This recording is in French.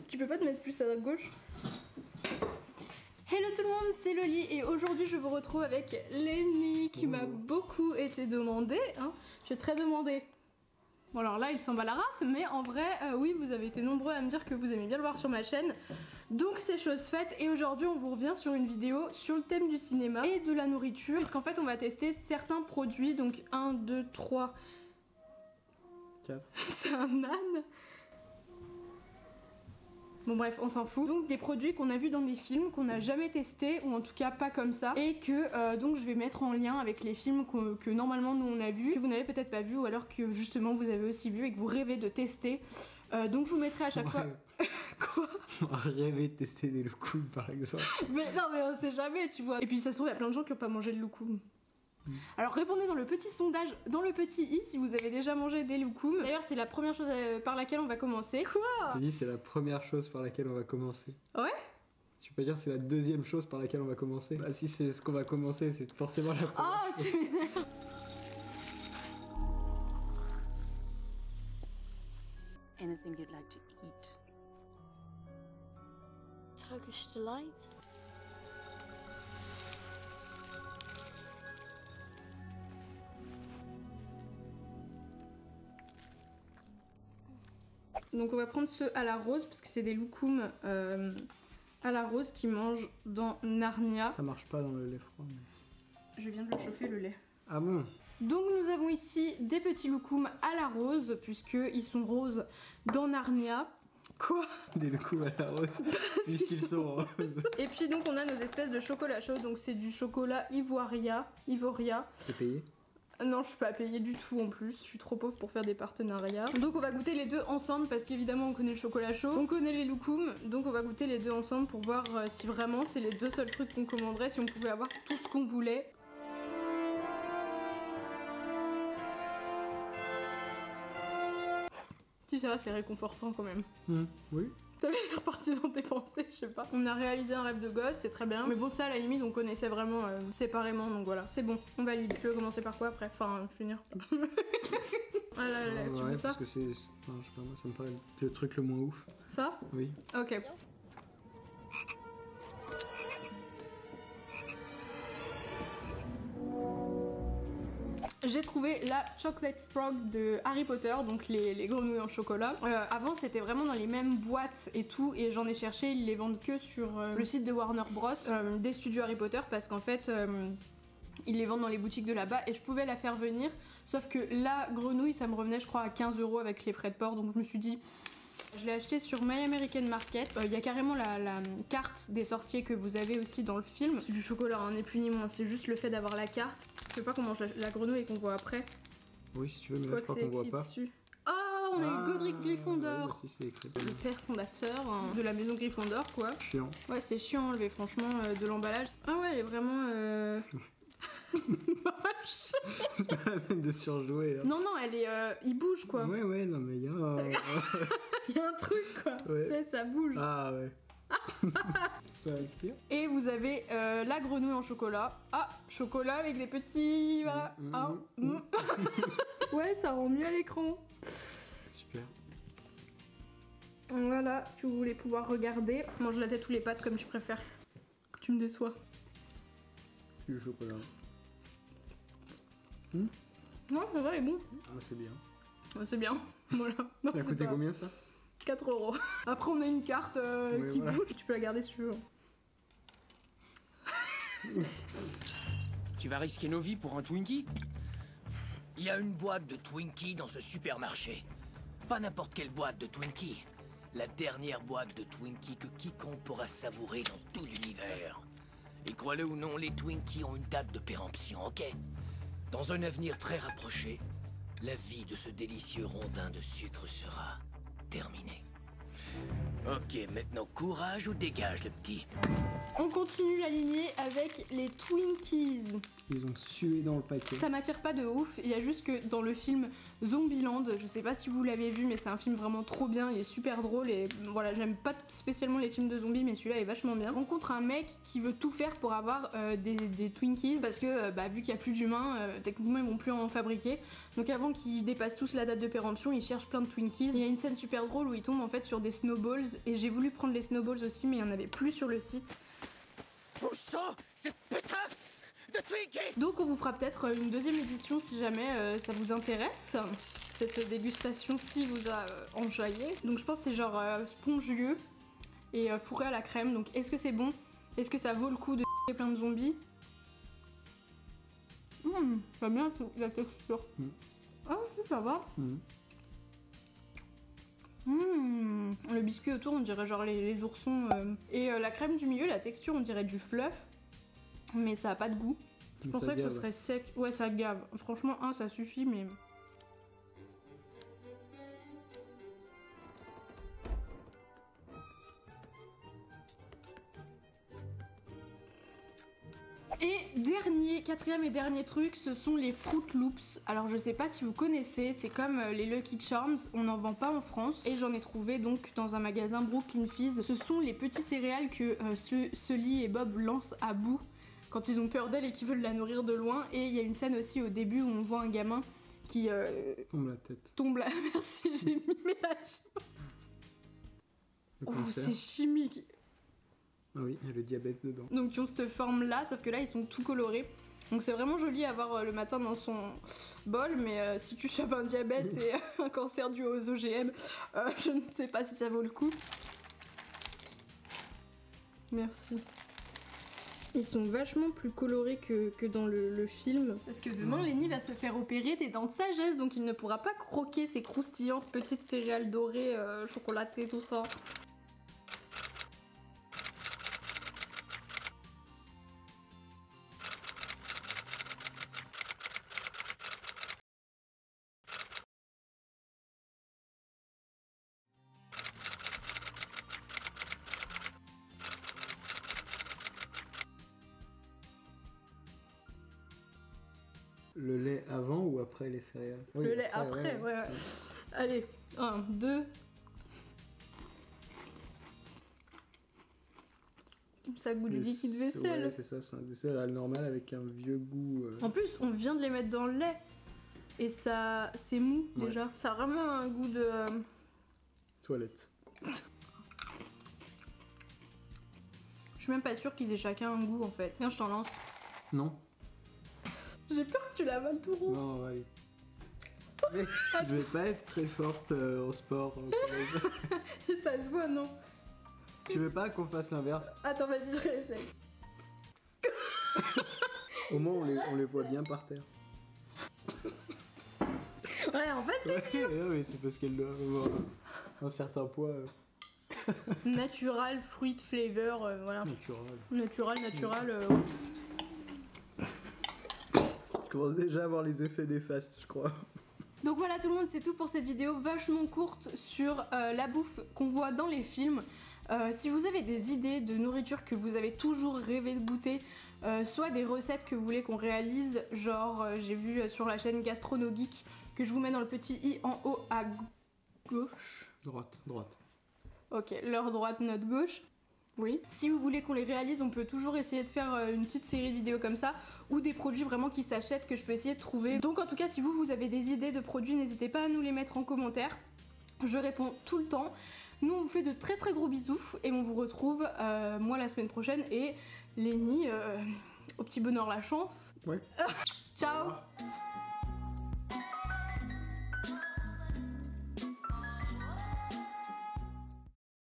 Tu peux pas te mettre plus à gauche? Hello tout le monde, c'est Loli et aujourd'hui je vous retrouve avec Lenny qui m'a beaucoup été demandé, hein. Je suis très demandée. Bon alors là il s'en bat la race, mais en vrai oui, vous avez été nombreux à me dire que vous aimez bien le voir sur ma chaîne. Donc c'est chose faite et aujourd'hui on vous revient sur une vidéo sur le thème du cinéma et de la nourriture. Parce qu'en fait on va tester certains produits, donc 1, 2, 3... 4. C'est un âne. Bon bref, on s'en fout. Donc des produits qu'on a vus dans des films, qu'on n'a jamais testés, ou en tout cas pas comme ça, et que donc je vais mettre en lien avec les films que normalement nous on a vus, que vous n'avez peut-être pas vu, ou alors que justement vous avez aussi vu et que vous rêvez de tester. Donc je vous mettrai à chaque fois... Quoi? On rêvait de tester des loukoums par exemple. Mais non mais on sait jamais, tu vois. Et puis ça se trouve il y a plein de gens qui n'ont pas mangé de loukoum. Alors répondez dans le petit sondage, dans le petit i, si vous avez déjà mangé des loukoums. D'ailleurs c'est la première chose par laquelle on va commencer. Quoi? J'ai dit c'est la première chose par laquelle on va commencer. Ouais? Tu peux dire c'est la deuxième chose par laquelle on va commencer. Bah si c'est ce qu'on va commencer, c'est forcément la première. Oh tu m'énerves. Anything you'd like to eat? Turkish delight. Donc on va prendre ceux à la rose parce que c'est des loukoums à la rose qui mangent dans Narnia. Ça marche pas dans le lait froid mais... Je viens de le chauffer le lait. Ah bon? Donc nous avons ici des petits loukoums à la rose puisqu'ils sont roses dans Narnia. Quoi? Des loukoums à la rose puisqu'ils sont roses. Et puis donc on a nos espèces de chocolat chaud, donc c'est du chocolat Ivoria. C'est payé? Non, je suis pas payée du tout en plus, je suis trop pauvre pour faire des partenariats. Donc on va goûter les deux ensemble parce qu'évidemment on connaît le chocolat chaud, on connaît les loukoums, donc on va goûter les deux ensemble pour voir si vraiment c'est les deux seuls trucs qu'on commanderait, si on pouvait avoir tout ce qu'on voulait. Si ça va, c'est réconfortant quand même. Oui. T'avais l'air parti dans tes pensées, je sais pas. On a réalisé un rêve de gosse, c'est très bien. Mais bon, ça à la limite, on connaissait vraiment séparément, donc voilà. C'est bon, on valide. Tu veux commencer par quoi après? Enfin, finir. Ah là là, tu veux ça? Parce que c'est... Enfin, je sais pas, moi ça me paraît le truc le moins ouf. Ça? Oui. Ok. J'ai trouvé la Chocolate Frog de Harry Potter, donc les grenouilles en chocolat. Avant c'était vraiment dans les mêmes boîtes et tout, et j'en ai cherché, ils les vendent que sur le site de Warner Bros, des studios Harry Potter, parce qu'en fait ils les vendent dans les boutiques de là-bas et je pouvais la faire venir, sauf que la grenouille ça me revenait je crois à 15 € avec les frais de port, donc je me suis dit... Je l'ai acheté sur My American Market. Il y a carrément la carte des sorciers que vous avez aussi dans le film. C'est du chocolat, hein, ni plus ni moins, c'est juste le fait d'avoir la carte. Je veux pas qu'on mange la grenouille et qu'on voit après. Oui, si tu veux, mais là je crois qu'on voit pas. Dessus. Oh, on a eu Godric Gryffondor. Ouais, si, c'est écrit. Le père fondateur de la maison Gryffondor, quoi. Chiant. Ouais, c'est chiant à enlever, franchement, de l'emballage. Ah ouais, elle est vraiment... moche. C'est pas la peine de surjouer. Hein. Non, non, elle est... il bouge, quoi. Ouais, non mais il y a... Il y a un truc, quoi. Ouais. Tu sais, ça bouge. Ah ouais. C'est pas inspirant. Et vous avez la grenouille en chocolat. Ah, chocolat avec des petits... Voilà. Ouais, ça rend mieux à l'écran. Super. Voilà, si vous voulez pouvoir regarder. Mange la tête ou les pattes comme tu préfères. Tu me déçois. Du chocolat. Non, ça va, il est bon. Ah, c'est bien. Ouais, c'est bien. Voilà. Non, Ça a coûté combien ça? 4 €. Après, on a une carte qui bouge. Tu peux la garder si tu veux. Tu vas risquer nos vies pour un Twinkie? Il y a une boîte de Twinkie dans ce supermarché. Pas n'importe quelle boîte de Twinkie. La dernière boîte de Twinkie que quiconque pourra savourer dans tout l'univers. Et crois-le ou non, les Twinkies ont une date de péremption, ok? Dans un avenir très rapproché, la vie de ce délicieux rondin de sucre sera terminée. Ok, maintenant courage ou dégage le petit. On continue la lignée avec les Twinkies. Ils ont sué dans le paquet. Ça m'attire pas de ouf, il y a juste que dans le film Zombieland, je sais pas si vous l'avez vu mais c'est un film vraiment trop bien, il est super drôle et voilà, j'aime pas spécialement les films de zombies mais celui-là est vachement bien. On rencontre un mec qui veut tout faire pour avoir des Twinkies parce que vu qu'il y a plus d'humains, techniquement ils vont plus en fabriquer. Donc avant qu'ils dépassent tous la date de péremption, ils cherchent plein de Twinkies. Il y a une scène super drôle où ils tombent en fait sur des snowballs et j'ai voulu prendre les snowballs aussi mais il y en avait plus sur le site. Bouchon, ces putains de Twinkies! Donc on vous fera peut-être une deuxième édition si jamais ça vous intéresse. Cette dégustation-ci vous a enjaillé. Donc je pense que c'est genre spongieux et fourré à la crème. Donc est-ce que c'est bon? Est-ce que ça vaut le coup de plein de zombies? J'aime bien la texture. Ah si, ça va. Le biscuit autour on dirait genre les oursons et la crème du milieu, la texture on dirait du fluff mais ça a pas de goût. Je pensais que ce serait sec. Ouais, ça gave. Franchement, ça suffit mais... Et quatrième et dernier truc, ce sont les Fruit Loops. Alors je sais pas si vous connaissez, c'est comme les Lucky Charms, on n'en vend pas en France. Et j'en ai trouvé donc dans un magasin Brooklyn Fizz. Ce sont les petits céréales que Sully et Bob lancent à Boo quand ils ont peur d'elle et qu'ils veulent la nourrir de loin. Et il y a une scène aussi au début où on voit un gamin qui tombe la tête. Merci, j'ai mis mes lâches. Oh, c'est chimique. Ah oui, il y a le diabète dedans. Donc ils ont cette forme là, sauf que là ils sont tout colorés. Donc c'est vraiment joli à avoir le matin dans son bol, mais si tu chopes un diabète et un cancer dû aux OGM, je ne sais pas si ça vaut le coup. Merci. Ils sont vachement plus colorés que dans le film. Parce que demain, Lenny va se faire opérer des dents de sagesse, donc il ne pourra pas croquer ces croustillantes petites céréales dorées, chocolatées, tout ça. Le lait avant ou après les céréales? Oui, le lait après, ouais. Allez, 1, 2. Ça goûte du liquide vaisselle. Ouais, c'est ça, c'est un dessert normal avec un vieux goût. En plus, on vient de les mettre dans le lait et ça, c'est mou déjà. Ça a vraiment un goût de... toilette. Je suis même pas sûre qu'ils aient chacun un goût en fait. Tiens, je t'en lance. Non. J'ai peur que tu la vales tout rond. Non, allez. Mais je vais pas être très forte en sport. Ça se voit, non? Tu veux pas qu'on fasse l'inverse? Attends, vas-y, je réessaye. Au moins, on les voit bien par terre. Ouais, en fait, c'est dur. Oui, c'est parce qu'elle doit avoir un certain poids. Natural, fruit, flavor, voilà. Natural. Je commence déjà à voir les effets des fastes, je crois. Donc voilà tout le monde, c'est tout pour cette vidéo vachement courte sur la bouffe qu'on voit dans les films. Si vous avez des idées de nourriture que vous avez toujours rêvé de goûter, soit des recettes que vous voulez qu'on réalise, genre j'ai vu sur la chaîne Gastronogeek que je vous mets dans le petit i en haut à gauche. Droite. Ok, leur droite, notre gauche. Oui. Si vous voulez qu'on les réalise, on peut toujours essayer de faire une petite série de vidéos comme ça, ou des produits vraiment qui s'achètent que je peux essayer de trouver. Donc en tout cas, si vous avez des idées de produits, n'hésitez pas à nous les mettre en commentaire. Je réponds tout le temps. Nous on vous fait de très très gros bisous et on vous retrouve moi la semaine prochaine et Lenny au petit bonheur la chance. Ouais. Ciao.